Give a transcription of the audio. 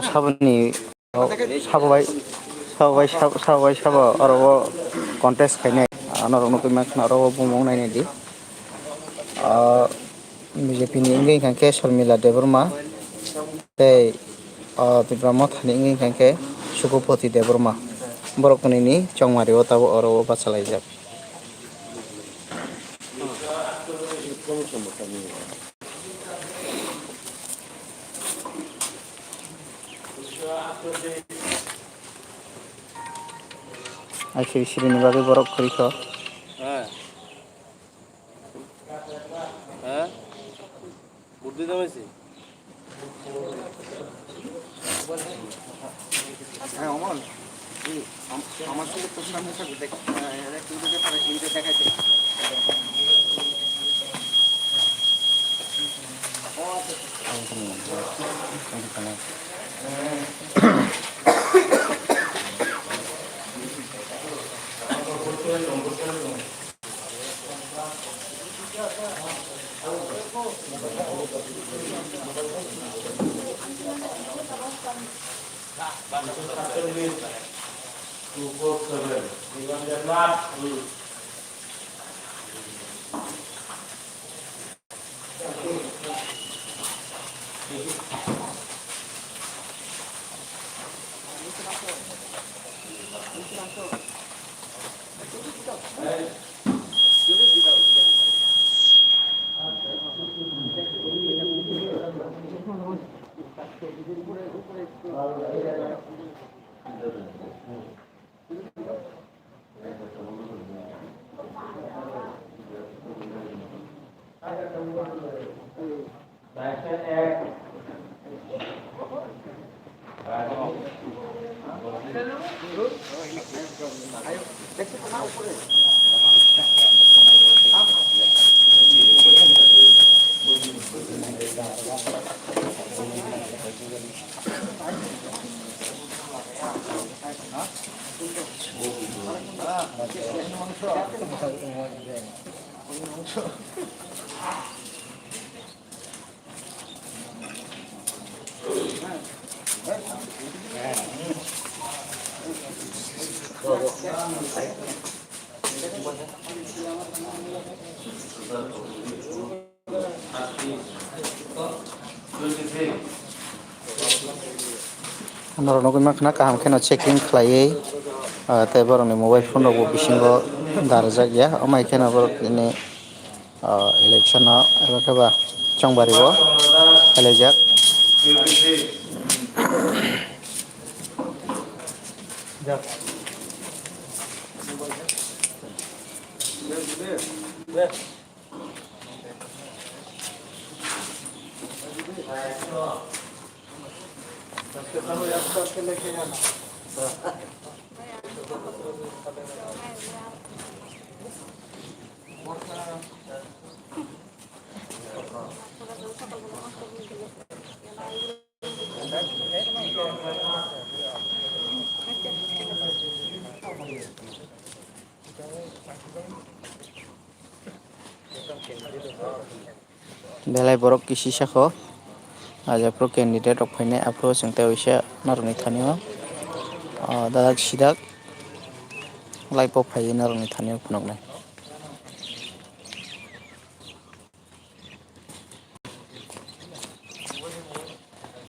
sabani sabai sabo oro contest khainai anoro nukui mankha oro bumung nainai di BJP ni wngui hingkha khe Sharmila Deborma tei Tibramo thani wngui hingkha khe Sukopati Deborma borok kunui ni chongmari o tabuk oro o bachalaijak. ICC ni bagui borok khurikho বুদ্ধি জমেছি হ্যাঁ অমল আমার সঙ্গে তোর সামনে থাকবে দেখাইতে anoro nukui mankha kaham kheno checking khlaiui tei borok ni mobile phone rok bo bisingo darajak ya amai kheno borok ni election o eba kheba chongbari o khelaijak. Belai borok kisi sako ajapro candidate rok fainai afro chengtai waisa narok ni thani o dadak sidak live o phaiui narok ni thani o phunuknai.